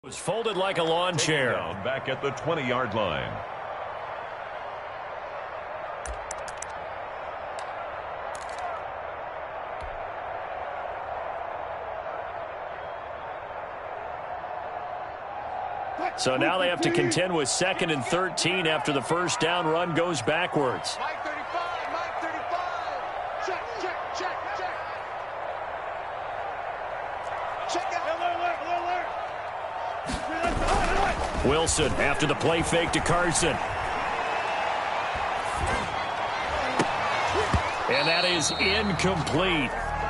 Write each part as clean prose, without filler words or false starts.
Was folded like a lawn chair. Down back at the 20-yard line. So now they have to contend with 2nd and 13 after the first down run goes backwards. Mike 35, Mike 35. Check, check, check, check. Check it. Alert. Wilson after the play fake to Carson. And that is incomplete.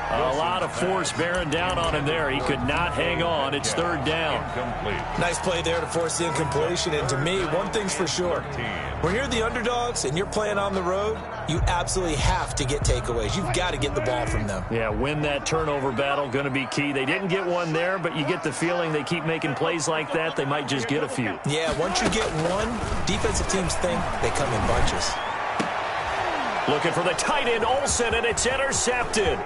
A lot of force bearing down on him there. He could not hang on. It's 3rd down. Nice play there to force the incompletion. And to me, one thing's for sure. When you're the underdogs and you're playing on the road, you absolutely have to get takeaways. You've got to get the ball from them. Yeah, win that turnover battle, going to be key. They didn't get one there, but you get the feeling they keep making plays like that, they might just get a few. Yeah, once you get one, defensive teams think they come in bunches. Looking for the tight end, Olsen, and it's intercepted.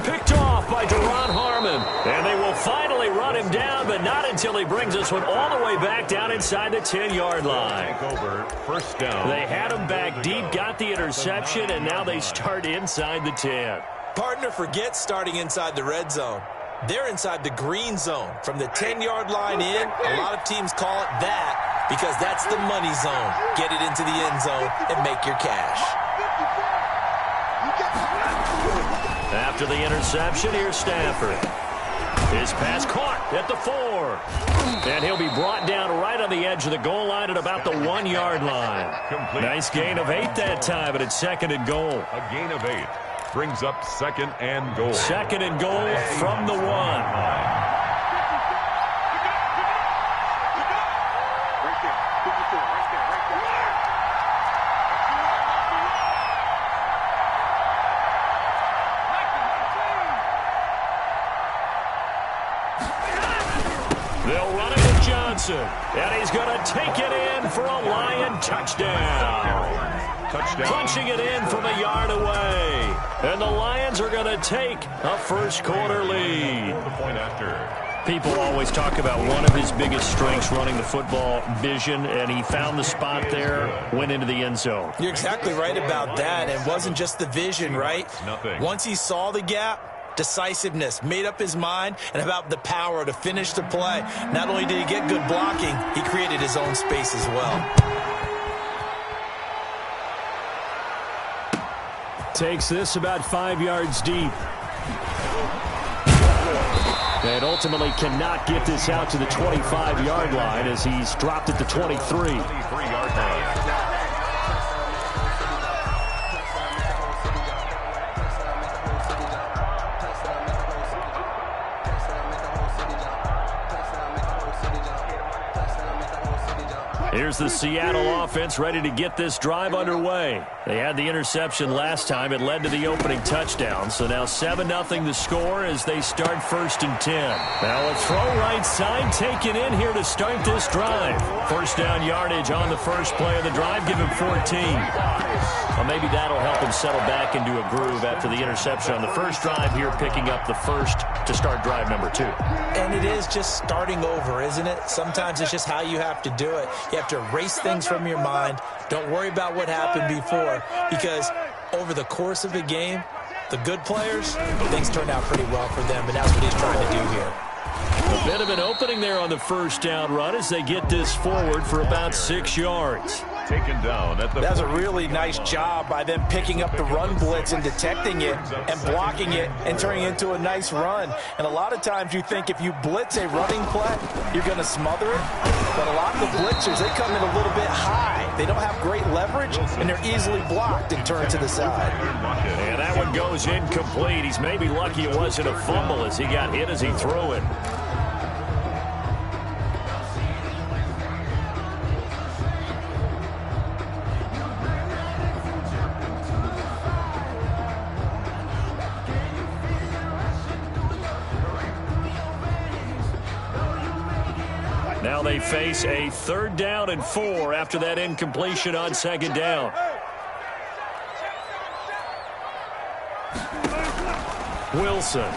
Picked off by Deron Harmon. And they will finally run him down, but not until he brings this one all the way back down inside the 10-yard line. Over, first down. They had him back deep, got the interception, and now they start inside the 10. Partner forgets starting inside the red zone. They're inside the green zone. From the 10-yard line in, a lot of teams call it that because that's the money zone. Get it into the end zone and make your cash. After the interception, here's Stafford. His pass caught at the 4. And he'll be brought down right on the edge of the goal line at about the 1-yard line. Complete. Nice gain of 8 that time, but it's 2nd and goal. A gain of 8 brings up 2nd and goal. 2nd and goal from the 1. They'll run it with Johnson. And he's going to take it in for a Lion touchdown. Punching it in from a yard away. And the Lions are going to take a first-quarter lead. The point after. People always talk about one of his biggest strengths running the football, vision, and he found the spot there, went into the end zone. You're exactly right about that. It wasn't just the vision, right? Nothing. Once he saw the gap, decisiveness, made up his mind, and about the power to finish the play. Not only did he get good blocking, he created his own space as well. Takes this about 5 yards deep. And ultimately cannot get this out to the 25-yard line as he's dropped at the 23. 23-yard line. Here's the Seattle offense ready to get this drive underway. They had the interception last time. It led to the opening touchdown. So now 7-0 the score as they start 1st and 10. Now a throw right side taken in here to start this drive. First down yardage on the first play of the drive. Give him 14. Well, maybe that'll help him settle back into a groove after the interception on the first drive here, picking up the first to start drive number 2. And it is just starting over, isn't it? Sometimes it's just how you have to do it. You have to erase things from your mind. Don't worry about what happened before, because over the course of a game, the good players, things turned out pretty well for them, and that's what he's trying to do here. A bit of an opening there on the first down run as they get this forward for about 6 yards. Taken down at the. That was a really nice job by them picking up the run blitz and detecting it and blocking it and turning it into a nice run. And a lot of times you think if you blitz a running play, you're going to smother it. But a lot of the blitzers, they come in a little bit high. They don't have great leverage, and they're easily blocked and turned to the side. And that one goes incomplete. He's maybe lucky it wasn't a fumble as he got hit as he threw it. Now they face a 3rd down and 4 after that incompletion on 2nd down. Wilson.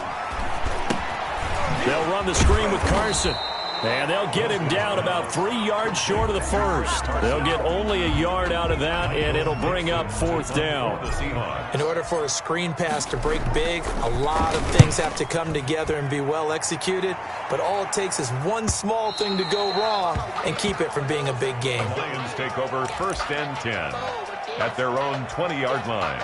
They'll run the screen with Carson. And they'll get him down about 3 yards short of the first. They'll get only a yard out of that, and it'll bring up 4th down. In order for a screen pass to break big, a lot of things have to come together and be well executed. But all it takes is one small thing to go wrong and keep it from being a big game. Lions take over 1st and 10 at their own 20-yard line.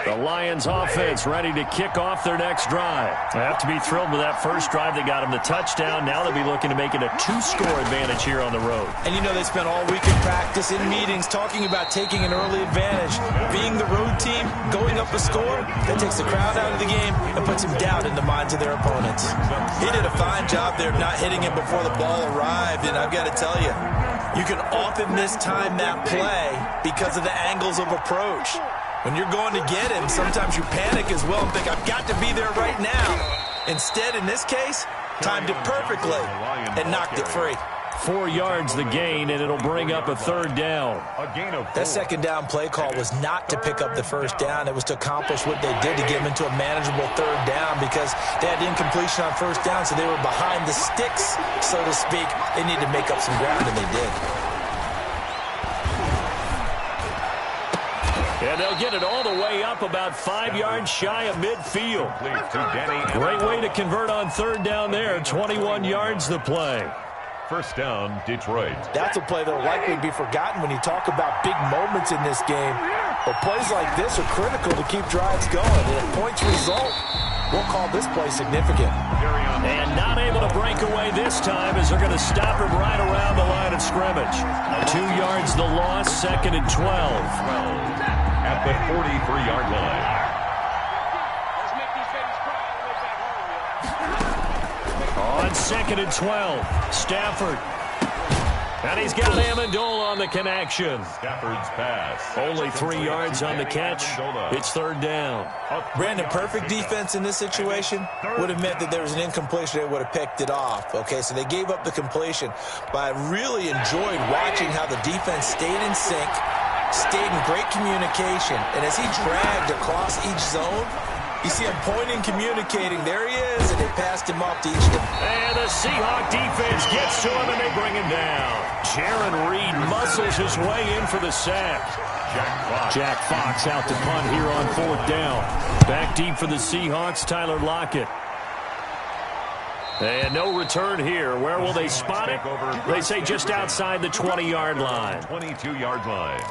The Lions offense ready to kick off their next drive. They have to be thrilled with that first drive that got them the touchdown. Now they'll be looking to make it a 2-score advantage here on the road. And you know they spent all week in practice, in meetings, talking about taking an early advantage. Being the road team, going up a score, that takes the crowd out of the game and puts some doubt in the minds of their opponents. He did a fine job there of not hitting it before the ball arrived, and I've got to tell you, you can often mistime that play because of the angles of approach. When you're going to get him, sometimes you panic as well and think, I've got to be there right now. Instead, in this case, timed it perfectly and knocked it free. 4 yards the gain, and it'll bring up a 3rd down. That 2nd down play call was not to pick up the 1st down. It was to accomplish what they did to get them into a manageable 3rd down because they had incompletion on 1st down, so they were behind the sticks, so to speak. They needed to make up some ground, and they did. And they'll get it all the way up about 5 yards shy of midfield. Great way to convert on 3rd down there. 21 yards the play. 1st down, Detroit. That's a play that will likely be forgotten when you talk about big moments in this game. But plays like this are critical to keep drives going. And if points result, we'll call this play significant. And not able to break away this time as they're going to stop him right around the line of scrimmage. 2 yards the loss, 2nd and 12. At the 43-yard line. On 2nd and 12, Stafford. And he's got Amendola on the connection. Stafford's pass. Only 3 yards on the catch. It's 3rd down. Brandon, perfect defense in this situation would have meant that there was an incompletion. They would have picked it off. Okay, so they gave up the completion. But I really enjoyed watching how the defense stayed in sync, stayed in great communication. And as he dragged across each zone, you see him pointing, communicating. There he is, and they passed him off to each of them. And the Seahawk defense gets to him, and they bring him down. Jaron Reed muscles his way in for the sack. Jack Fox out to punt here on 4th down. Back deep for the Seahawks, Tyler Lockett. And no return here. Where will they spot it? They say just outside the 20-yard line. 22-yard line.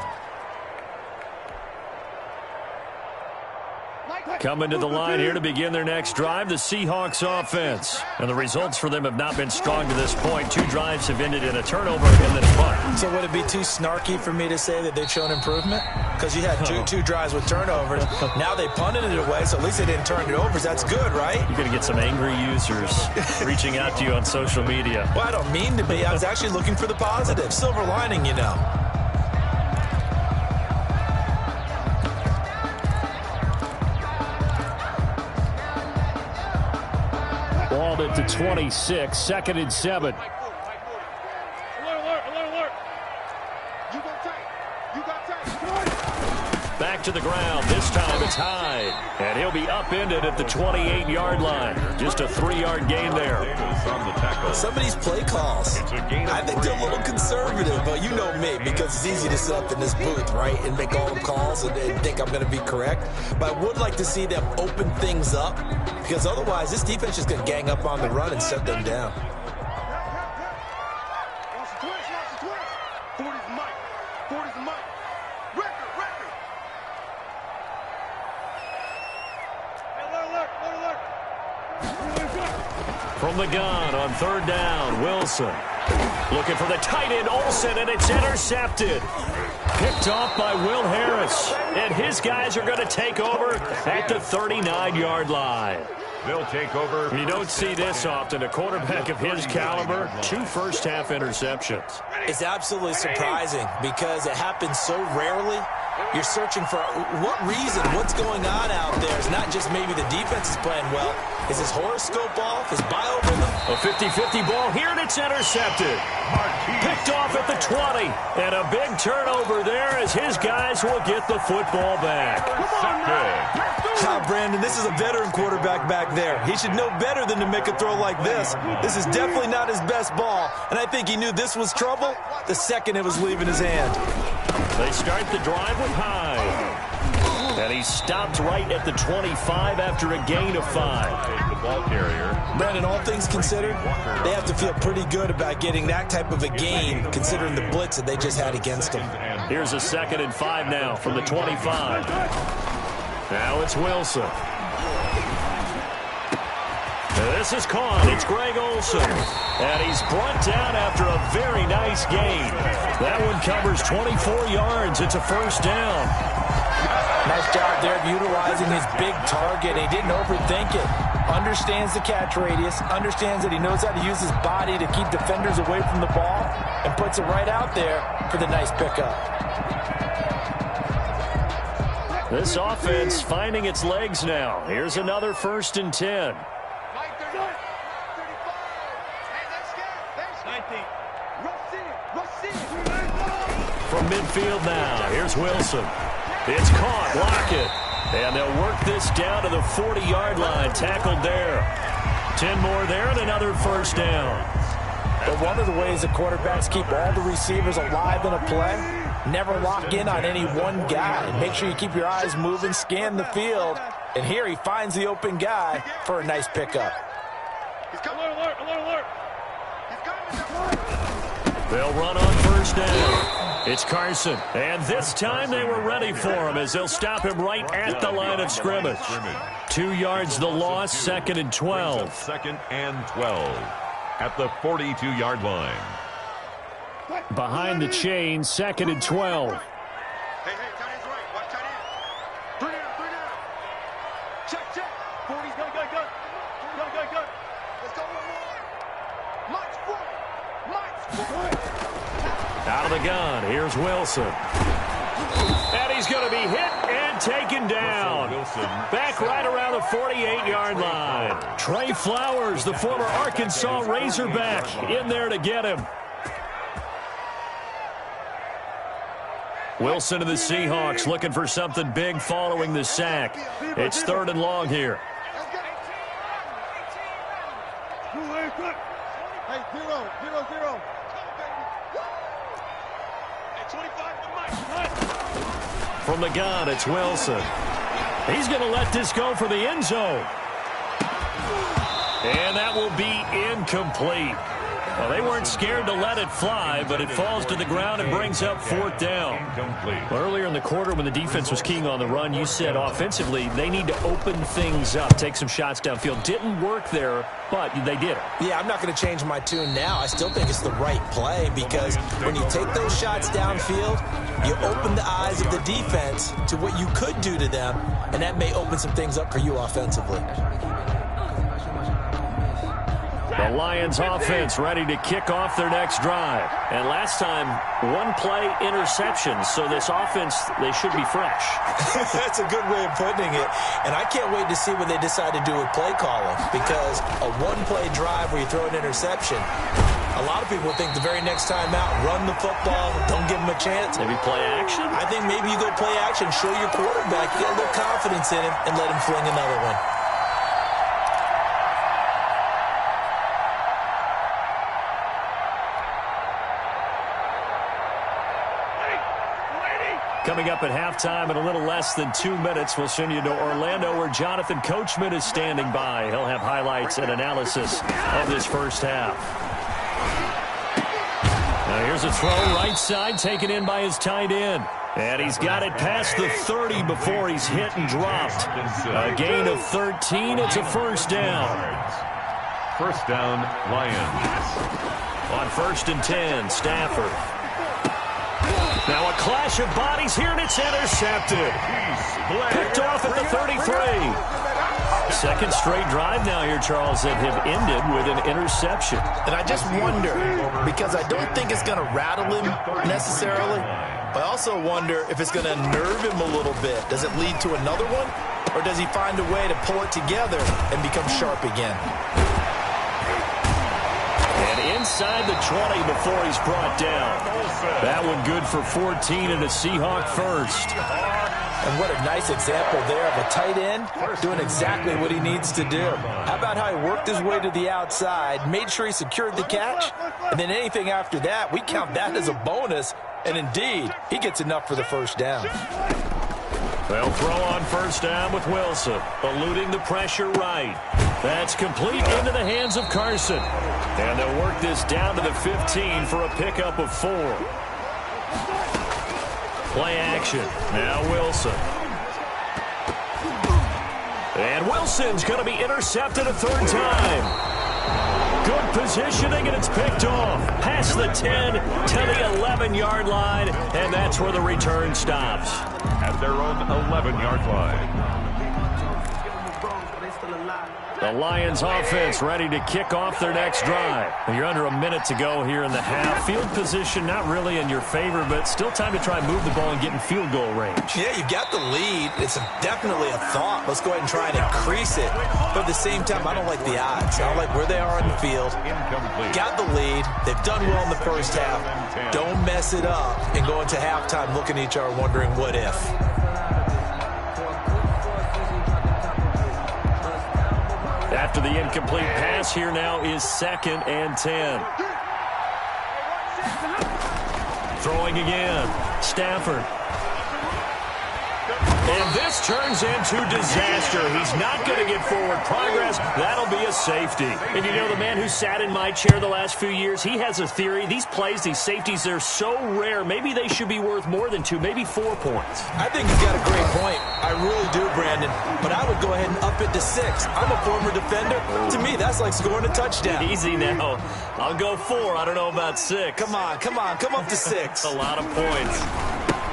Coming to the line here to begin their next drive, the Seahawks offense. And the results for them have not been strong to this point. 2 drives have ended in a turnover and then a punt. So would it be too snarky for me to say that they've shown improvement? Because you had two drives with turnovers. Now they punted it away, so at least they didn't turn it over. That's good, right? You're going to get some angry users reaching out to you on social media. Well, I don't mean to be. I was actually looking for the positive. Silver lining, you know. Balled it to 26, 2nd and 7. Alert, alert, alert. You go tight. You got tight. Back to the ground. This time it's high. And he'll be upended at the 28-yard line. Just a 3-yard gain there. Some of these play calls, I think they're a little conservative, but you know me, because it's easy to sit up in this booth, right, and make all the calls and think I'm going to be correct. But I would like to see them open things up, because otherwise this defense is going to gang up on the run and shut them down. From the gun on 3rd down, Wilson. Looking for the tight end, Olsen, and it's intercepted. Picked off by Will Harris. And his guys are going to take over at the 39-yard line. They'll take over. You don't see this often. A quarterback of his caliber, 2 first-half interceptions. It's absolutely surprising because it happens so rarely. You're searching for what reason, what's going on out there. It's not just maybe the defense is playing well. Is his horoscope off? His biorhythm? A 50-50 ball here, and it's It's intercepted. Picked off at the 20. And a big turnover there as his guys will get the football back. Brandon, this is a veteran quarterback back there. He should know better than to make a throw like this. This is definitely not his best ball, and I think he knew this was trouble the second it was leaving his hand. They start the drive with Hyde. And he stopped right at the 25 after a gain of 5. The ball carrier. Brandon, all things considered, they have to feel pretty good about getting that type of a gain considering the blitz that they just had against them. Here's a 2nd and 5 now from the 25. Now it's Wilson. This is caught. It's Greg Olsen. And he's brought down after a very nice gain. That one covers 24 yards. It's a first down. Nice job there of utilizing his big target. He didn't overthink it. Understands the catch radius. Understands that he knows how to use his body to keep defenders away from the ball. And puts it right out there for the nice pickup. This offense finding its legs now. Here's another 1st and 10. From midfield now, here's Wilson. It's caught, Lockett. And they'll work this down to the 40-yard line. Tackled there. 10 more there and another first down. But one of the ways the quarterbacks keep all the receivers alive in a play, never lock in on any one guy. Make sure you keep your eyes moving, scan the field. And here he finds the open guy for a nice pickup. Alert, alert. They'll run on first down. It's Carson. And this time they were ready for him as they'll stop him right at the line of scrimmage. 2 yards the loss, 2nd and 12. 2nd and 12 at the 42-yard line. Behind the chain, 2nd and 12. Hey, tight end's right. Watch tight end. 3 down. Check. 40's go. Let's go one more. Mike's front. Out of the gun, here's Wilson. And he's going to be hit and taken down. Back right around the 48-yard line. Trey Flowers, the former Arkansas Razorback, in there to get him. Wilson to the Seahawks looking for something big following the sack. It's 3rd and long here. Hey, 0. From the gun, it's Wilson. He's going to let this go for the end zone. And that will be incomplete. Well, they weren't scared to let it fly, but it falls to the ground and brings up 4th down. Well, earlier in the quarter when the defense was keying on the run, you said offensively they need to open things up, take some shots downfield. Didn't work there, but they did it. Yeah, I'm not going to change my tune now. I still think it's the right play because when you take those shots downfield, you open the eyes of the defense to what you could do to them, and that may open some things up for you offensively. The Lions offense ready to kick off their next drive. And last time, 1-play interception, so this offense, they should be fresh. That's a good way of putting it. And I can't wait to see what they decide to do with play calling because a 1-play drive where you throw an interception, a lot of people think the very next time out, run the football, don't give them a chance. Maybe play action? I think maybe you go play action, show your quarterback, you got a little confidence in him, and let him fling another one. Coming up at halftime in a little less than 2 minutes, we'll send you to Orlando where Jonathan Coachman is standing by. He'll have highlights and analysis of this first half. Now here's a throw right side taken in by his tight end. And he's got it past the 30 before he's hit and dropped. A gain of 13. It's a first down. First down, Lions. On 1st and 10, Stafford. Now a clash of bodies here, and it's intercepted. Picked off at the 33. Second straight drive now here, Charles, that have ended with an interception. And I just wonder, because I don't think it's going to rattle him necessarily, but I also wonder if it's going to nerve him a little bit. Does it lead to another one, or does he find a way to pull it together and become sharp again? And inside the 20 before he's brought down. That one good for 14 and a Seahawk first. And what a nice example there of a tight end doing exactly what he needs to do. How about how he worked his way to the outside, made sure he secured the catch, and then anything after that, we count that as a bonus. And indeed, he gets enough for the first down. They'll throw on first down with Wilson, eluding the pressure right. That's complete into the hands of Carson. And they'll work this down to the 15 for a pickup of 4. Play action. Now Wilson. And Wilson's going to be intercepted a third time. Good positioning, and it's picked off. Past the 10 to the 11-yard line, and that's where the return stops. At their own 11-yard line. The Lions offense ready to kick off their next drive. You're under a minute to go here in the half. Field position not really in your favor, but still time to try and move the ball and get in field goal range. Yeah, you've got the lead. It's definitely a thought. Let's go ahead and try and increase it. But at the same time, I don't like the odds. I don't like where they are on the field. Incomplete. Got the lead. They've done well in the first half. Don't mess it up and go into halftime looking at each other wondering what if. After the incomplete pass, here now is 2nd and 10. Throwing again. Stafford. And this turns into disaster. He's not going to get forward progress. That'll be a safety. And you know, the man who sat in my chair the last few years, he has a theory. These plays, these safeties, they're so rare. Maybe they should be worth more than 2, maybe 4 points. I think he's got a great point. I really do, Brandon. But I would go ahead and up it to 6. I'm a former defender. To me, that's like scoring a touchdown. Easy now. I'll go 4. I don't know about 6. Come on. Come up to 6. A lot of points.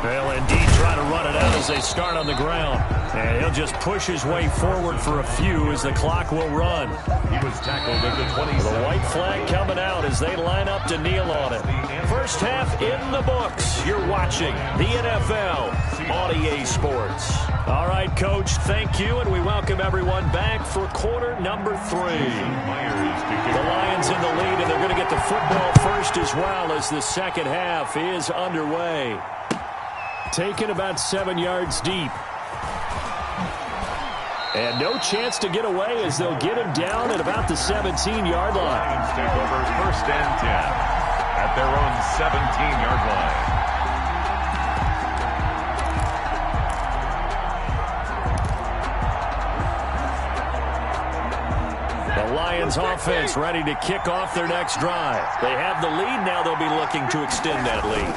They'll indeed try to run it out as they start on the ground. And he'll just push his way forward for a few as the clock will run. He was tackled at the 27. The white flag coming out as they line up to kneel on it. First half in the books. You're watching the NFL on EA Sports. All right, Coach, thank you, and we welcome everyone back for quarter number 3. The Lions in the lead, and they're going to get the football first as well as the second half is underway. Taken about 7 yards deep. And no chance to get away as they'll get him down at about the 17-yard line. Lions take over first and 10 at their own 17-yard line. The Lions offense ready to kick off their next drive. They have the lead. Now they'll be looking to extend that lead.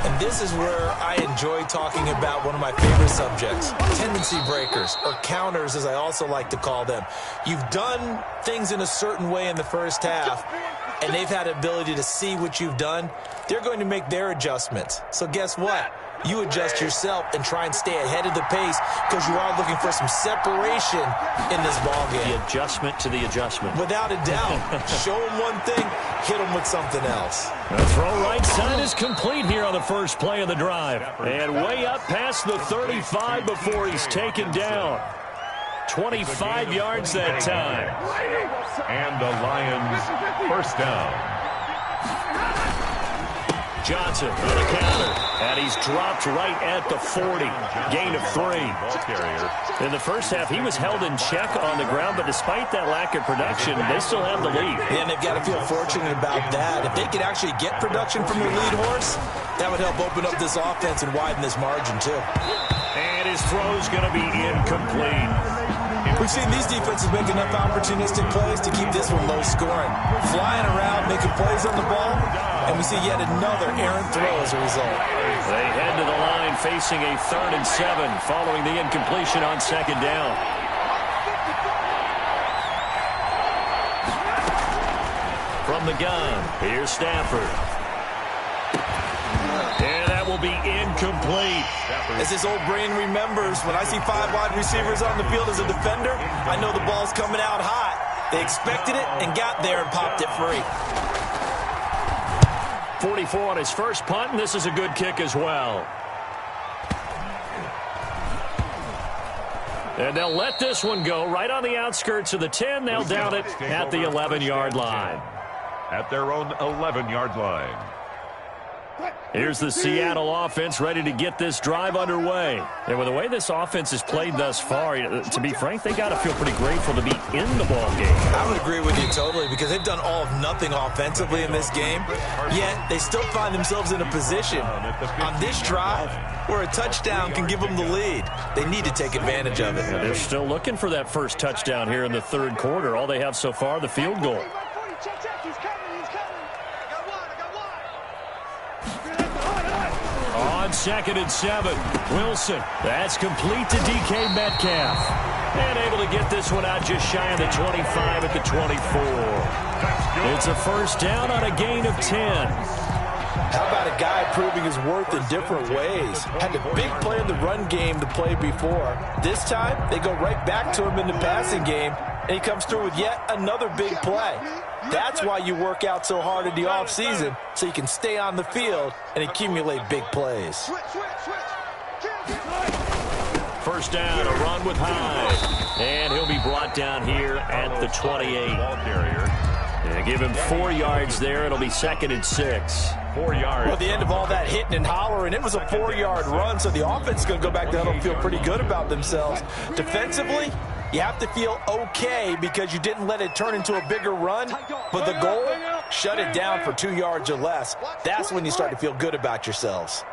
And this is where I enjoy talking about one of my favorite subjects, tendency breakers, or counters as I also like to call them. You've done things in a certain way in the first half, and they've had the ability to see what you've done. They're going to make their adjustments. So guess what? You adjust yourself and try and stay ahead of the pace because you are looking for some separation in this ballgame. The adjustment to the adjustment. Without a doubt. Show them one thing, hit them with something else. The throw right side is complete here on the first play of the drive. And way up past the 35 before he's taken down. 25 yards that time. And the Lions first down. Johnson on the counter, and he's dropped right at the 40. Gain of 3. In the first half, he was held in check on the ground, but despite that lack of production, they still have the lead. And they've got to feel fortunate about that. If they could actually get production from their lead horse, that would help open up this offense and widen this margin, too. And his throw's going to be incomplete. We've seen these defenses make enough opportunistic plays to keep this one low scoring. Flying around, making plays on the ball, and we see yet another errant throw as a result. They head to the line facing a 3rd and 7 following the incompletion on 2nd down. From the gun, here's Stafford. And that will be incomplete. As his old brain remembers, when I see 5 wide receivers on the field as a defender, I know the ball's coming out hot. They expected it and got there and popped it free. 44 on his first punt, and this is a good kick as well. And they'll let this one go right on the outskirts of the 10. They'll down it at the 11-yard line. at their own 11-yard line. Here's the Seattle offense ready to get this drive underway. And with the way this offense has played thus far, to be frank, they got to feel pretty grateful to be in the ball game. I would agree with you totally because they've done all of nothing offensively in this game, yet they still find themselves in a position on this drive where a touchdown can give them the lead. They need to take advantage of it. Yeah, they're still looking for that first touchdown here in the third quarter. All they have so far, the field goal. On 2nd and 7, Wilson. That's complete to DK Metcalf. And able to get this one out just shy of the 25 at the 24. It's a first down on a gain of 10. How about a guy proving his worth in different ways? Had a big play in the run game to play before. This time, they go right back to him in the passing game, and he comes through with yet another big play. That's why you work out so hard in the offseason, so you can stay on the field and accumulate big plays. First down, a run with Hyde. And he'll be brought down here at the 28. Yeah, give him 4 yards there. It'll be 2nd and 6. 4 yards. Well, at the end of all that hitting and hollering, it was a 4-yard run, so the offense is going to go back down and feel pretty good about themselves. Defensively, you have to feel okay because you didn't let it turn into a bigger run, but the goal, shut it down for 2 yards or less. That's when you start to feel good about yourselves.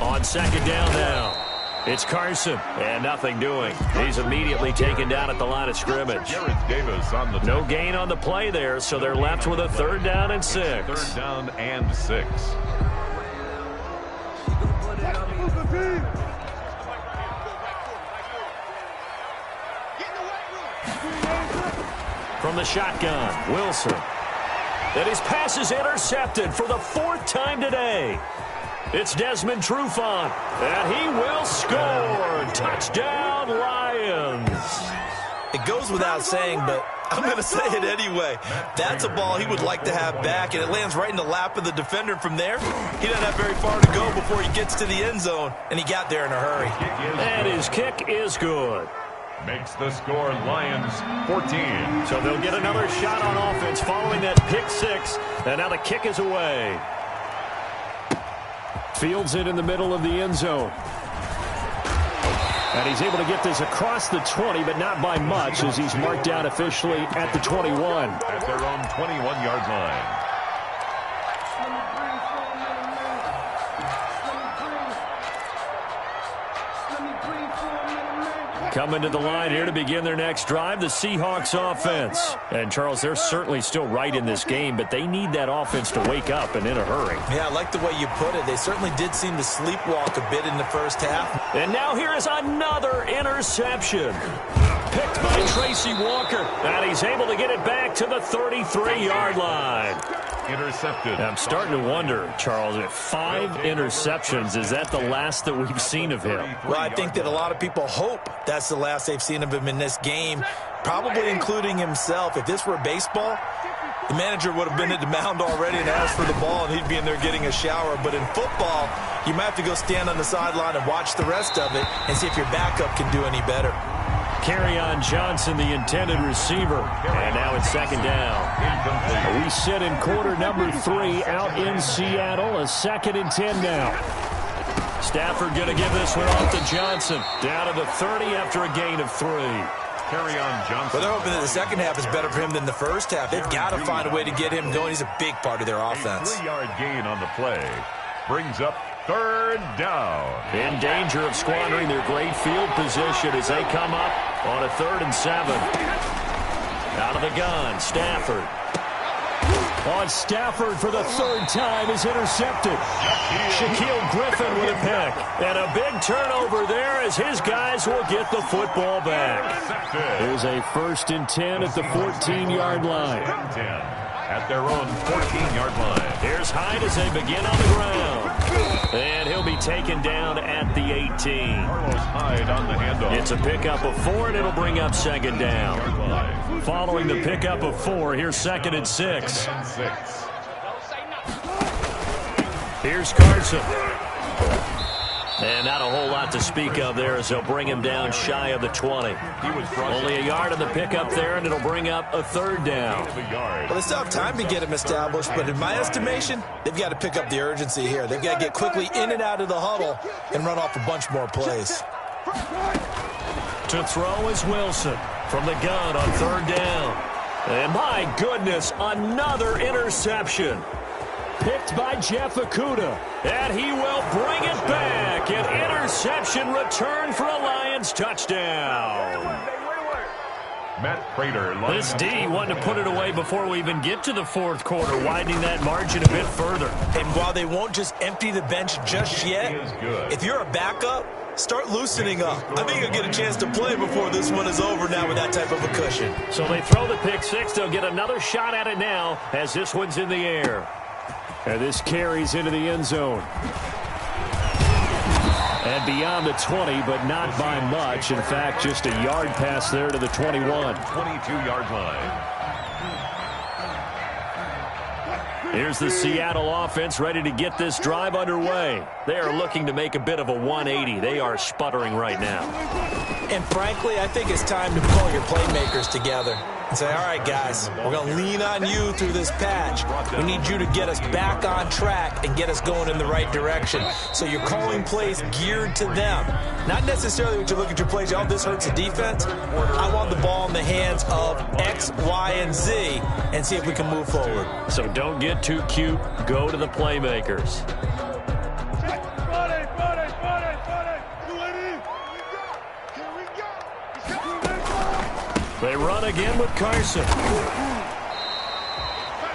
On 2nd down now. It's Carson, and nothing doing. He's immediately taken down at the line of scrimmage. Jarrett Davis on the no gain on the play there, so they're left with a 3rd down and 6. 3rd down and 6. From the shotgun, Wilson. And his pass is intercepted for the 4th time today. It's Desmond Trufant, and he will score. Touchdown, Lions. It goes without saying, but I'm going to say it anyway. That's a ball he would like to have back, and it lands right in the lap of the defender from there. He doesn't have very far to go before he gets to the end zone, and he got there in a hurry. And his kick is good. Makes the score Lions 14. So they'll get another shot on offense following that pick 6, and now the kick is away. Fields it in the middle of the end zone. And he's able to get this across the 20, but not by much, as he's marked down officially at the 21. At their own 21-yard line. Coming to the line here to begin their next drive, the Seahawks offense. And, Charles, they're certainly still right in this game, but they need that offense to wake up and in a hurry. Yeah, I like the way you put it. They certainly did seem to sleepwalk a bit in the first half. And now here is another interception. Picked by Tracy Walker. And he's able to get it back to the 33-yard line. Intercepted. I'm starting to wonder, Charles, if 5 interceptions, is that the last that we've seen of him? Well, I think that a lot of people hope that's the last they've seen of him in this game, probably including himself. If this were baseball, the manager would have been at the mound already and asked for the ball, and he'd be in there getting a shower. But in football, you might have to go stand on the sideline and watch the rest of it and see if your backup can do any better. Kerryon Johnson, the intended receiver. And now it's 2nd down. We sit in quarter number 3 out in Seattle. A 2nd and 10 now. Stafford going to give this one off to Johnson. Down to the 30 after a gain of 3. Kerryon Johnson. Well, they're hoping that the second half is better for him than the first half. They've got to find a way to get him going. He's a big part of their offense. A 3-yard gain on the play. Brings up 3rd down. In danger of squandering their great field position as they come up on a 3rd and 7. Out of the gun, Stafford. On Stafford for the 3rd time is intercepted. Shaquille Griffin with a pick. And a big turnover there as his guys will get the football back. Here's a 1st and 10 at the 14-yard line. At their own 14-yard line. Here's Hyde as they begin on the ground. And he'll be taken down at the 18. Carlos Hyde on the handoff. It's a pickup of 4, and it'll bring up 2nd down. Following the pickup of 4, here's 2nd and 6. Here's Carson. And not a whole lot to speak of there as they'll bring him down shy of the 20. Only a yard on the pickup there, and it'll bring up a third down. Well, they still have time to get him established, but in my estimation, they've got to pick up the urgency here. They've got to get quickly in and out of the huddle and run off a bunch more plays. To throw is Wilson from the gun on third down. And my goodness, another interception. Picked by Jeff Okudah. And he will bring it back. An interception return for a Lions touchdown. Matt Prater. This D wanted to put it away before we even get to the fourth quarter, widening that margin a bit further. And while they won't just empty the bench just yet, if you're a backup, start loosening up. I think you'll get a chance to play before this one is over now with that type of a cushion. So they throw the pick six. They'll get another shot at it now as this one's in the air. And this carries into the end zone. And beyond the 20, but not by much. In fact, just a yard pass there to the 21. 22-yard line. Here's the Seattle offense ready to get this drive underway. They are looking to make a bit of a 180. They are sputtering right now. And frankly, I think it's time to pull your playmakers together and say, all right, guys, we're going to lean on you through this patch. We need you to get us back on track and get us going in the right direction. So you're calling plays geared to them. Not necessarily when you look at your plays, oh, this hurts the defense. I want the ball in the hands of X, Y, and Z and see if we can move forward. So don't get too cute. Go to the playmakers. They run again with Carson.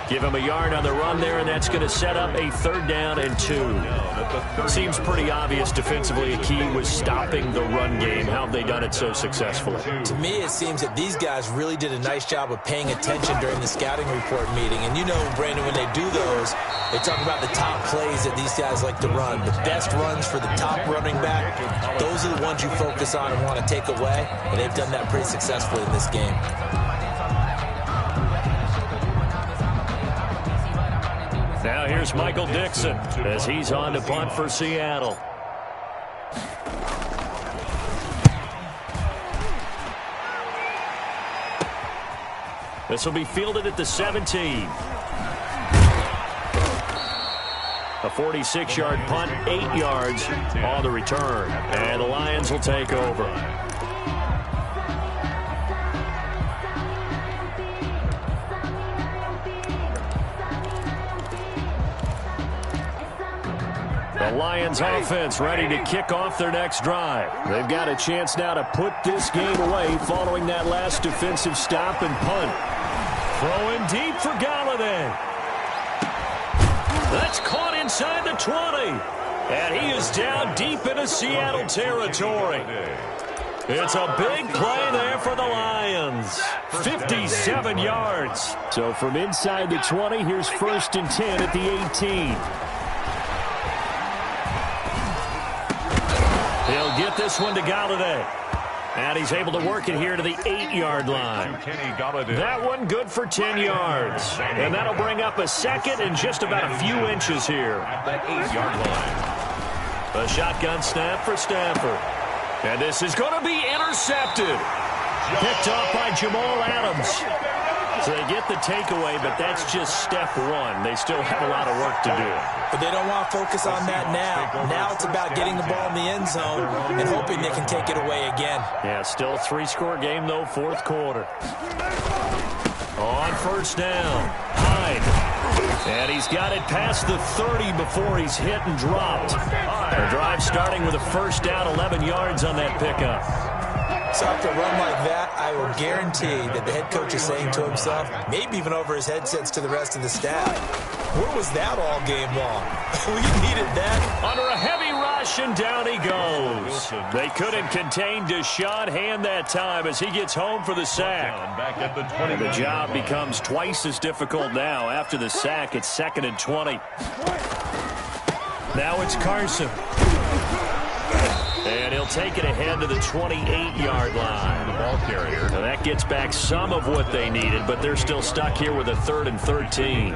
Give him a yard on the run there, and that's going to set up a third down and 2. Seems pretty obvious defensively a key was stopping the run game. How have they done it so successfully? To me, it seems that these guys really did a nice job of paying attention during the scouting report meeting. And you know, Brandon, when they do those, they talk about the top plays that these guys like to run. The best runs for the top running back, those are the ones you focus on and want to take away. And they've done that pretty successfully in this game. Now here's Michael Dixon as he's on to punt for Seattle. This will be fielded at the 17. A 46-yard punt, 8 yards on the return. And the Lions will take over. The Lions offense ready to kick off their next drive. They've got a chance now to put this game away following that last defensive stop and punt. Throwing deep for Galladay. That's caught inside the 20. And he is down deep into Seattle territory. It's a big play there for the Lions. 57 yards. So from inside the 20, here's 1st and 10 at the 18. He'll get this one to Galladay. And he's able to work it here to the 8-yard line. That one good for 10 yards. And that'll bring up a second and just about a few inches here. At that 8-yard line. A shotgun snap for Stafford. And this is going to be intercepted. Picked off by Jamal Adams. So they get the takeaway, but that's just step one. They still have a lot of work to do. But they don't want to focus on that now. Now it's about getting the ball in the end zone and hoping they can take it away again. Yeah, still a 3-score game, though, 4th quarter. On 1st down, Hyde. And he's got it past the 30 before he's hit and dropped. The drive starting with a 1st down, 11 yards on that pickup. So after a run like that, I will guarantee that the head coach is saying to himself, maybe even over his headsets to the rest of the staff, where was that all game long? We needed that. Under a heavy rush, and down he goes. They couldn't contain Deshaun Hand that time as he gets home for the sack. And the job becomes twice as difficult now. After the sack, it's 2nd and 20. Now it's Carson. And he'll take it ahead to the 28-yard line. The ball carrier. Now that gets back some of what they needed, but they're still stuck here with a 3rd and 13.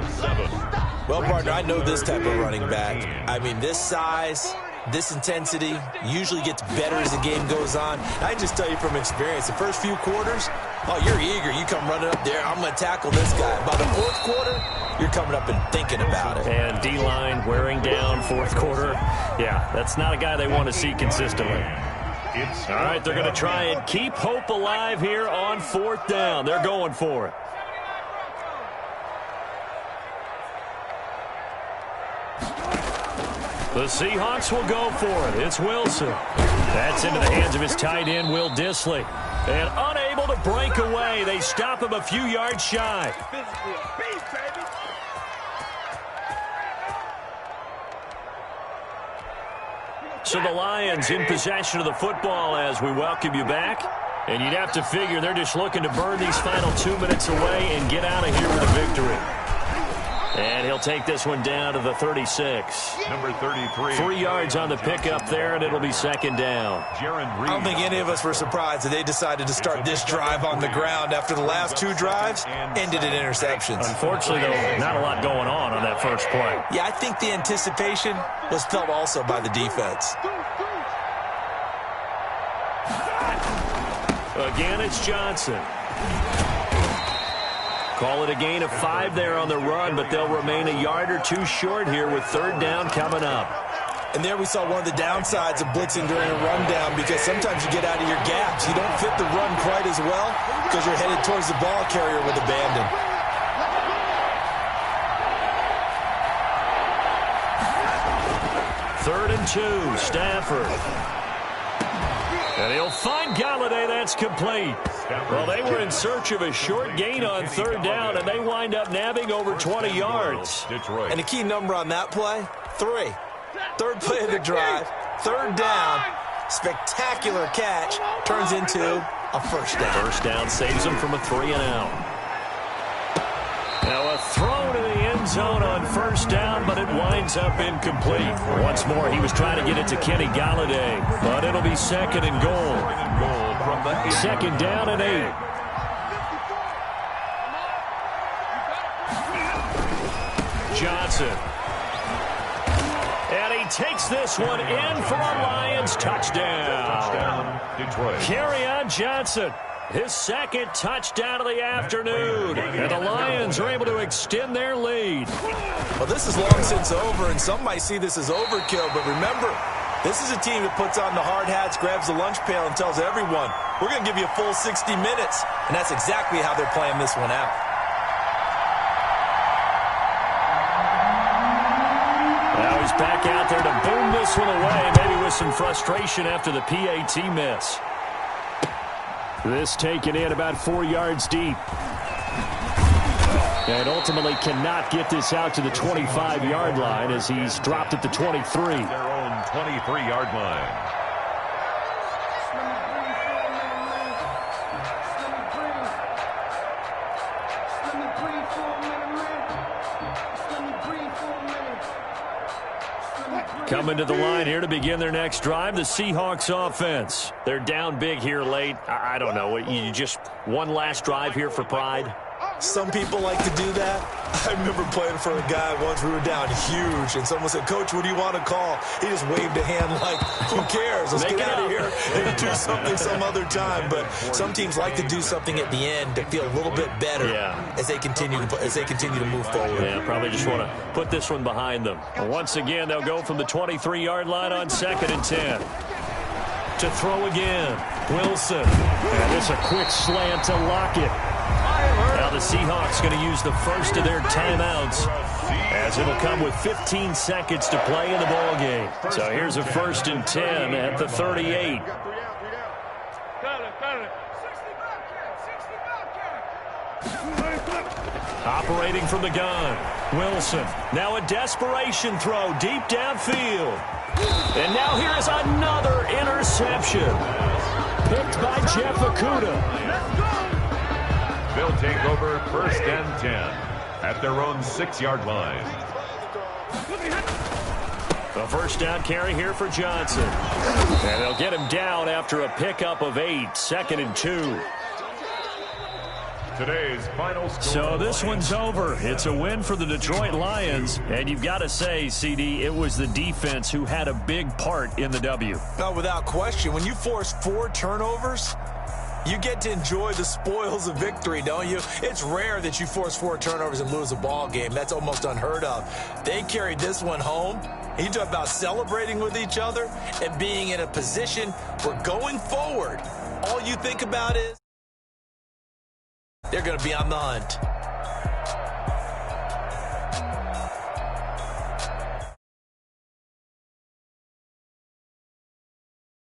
Well, partner, I know this type of running back. I mean, this size, This intensity usually gets better as the game goes on. I just tell you from experience, the first few quarters, oh, you're eager. You come running up there, I'm going to tackle this guy. By the fourth quarter, you're coming up and thinking about it. And D-line wearing down fourth quarter. Yeah, that's not a guy they want to see consistently. All right, they're going to try and keep hope alive here on fourth down. They're going for it. The Seahawks will go for it. It's Wilson. That's into the hands of his tight end, Will Dissly. And unable to break away. They stop him a few yards shy. So the Lions in possession of the football as we welcome you back. And you'd have to figure they're just looking to burn these final 2 minutes away and get out of here with a victory. And he'll take this one down to the 36. Number 33. 3 yards on the pickup there, and it'll be second down. I don't think any of us were surprised that they decided to start this drive on the ground after the last 2 drives ended in interceptions. Unfortunately, though, not a lot going on that first play. Yeah, I think the anticipation was felt also by the defense. Again, it's Johnson. Call it a gain of 5 there on the run, but they'll remain a yard or 2 short here with third down coming up. And there we saw one of the downsides of blitzing during a rundown, because sometimes you get out of your gaps. You don't fit the run quite as well because you're headed towards the ball carrier with abandon. Third and 2, Stafford. And he'll find Galladay. That's complete. Well, they were in search of a short gain on third down, and they wind up nabbing over 20 yards. Detroit. And the key number on that play, 3. Third play of the drive, third down, spectacular catch, turns into a first down. First down saves them from a 3-and-out. Now a throw to the end zone on first down, but it winds up incomplete. Once more, he was trying to get it to Kenny Galladay, but it'll be second and goal. Second down and 8. Johnson. And he takes this one in for a Lions touchdown. Detroit. Kerryon Johnson. His second touchdown of the afternoon. And the Lions are able to extend their lead. Well, this is long since over, and some might see this as overkill. But remember, this is a team that puts on the hard hats, grabs the lunch pail, and tells everyone, we're going to give you a full 60 minutes. And that's exactly how they're playing this one out. Now he's back out there to boom this one away, maybe with some frustration after the PAT miss. This taken in about 4 yards deep. And ultimately cannot get this out to the 25-yard line as he's dropped at the 23. Their own 23-yard line. Coming to the line here to begin their next drive, the Seahawks offense. They're down big here late. I don't know. You just one last drive here for pride? Some people like to do that. I remember playing for a guy once. We were down huge, and someone said, Coach, what do you want to call? He just waved a hand like, who cares? Let's get out of here and do something some other time. But some teams like to do something at the end to feel a little bit better as they continue to move forward. Yeah, probably just want to put this one behind them. And once again, they'll go from the 23-yard line on 2nd and 10. To throw again, Wilson. And it's a quick slant to Lockett. Now the Seahawks going to use the first of their timeouts as it'll come with 15 seconds to play in the ball game. So here's a 1st and 10 at the 38. Operating from the gun, Wilson. Now a desperation throw deep downfield. And now here is another interception. Picked by Jeff Okudah. They'll take over 1st and 10 at their own 6-yard line. A first down carry here for Johnson. And they'll get him down after a pickup of 8. 2nd and 2. To today's final score. So this one's over. It's a win for the Detroit Lions. And you've got to say, CD, it was the defense who had a big part in the W. Oh, without question. When you force 4 turnovers, you get to enjoy the spoils of victory, don't you? It's rare that you force 4 turnovers and lose a ball game. That's almost unheard of. They carried this one home. You talk about celebrating with each other and being in a position where going forward, all you think about is they're going to be on the hunt.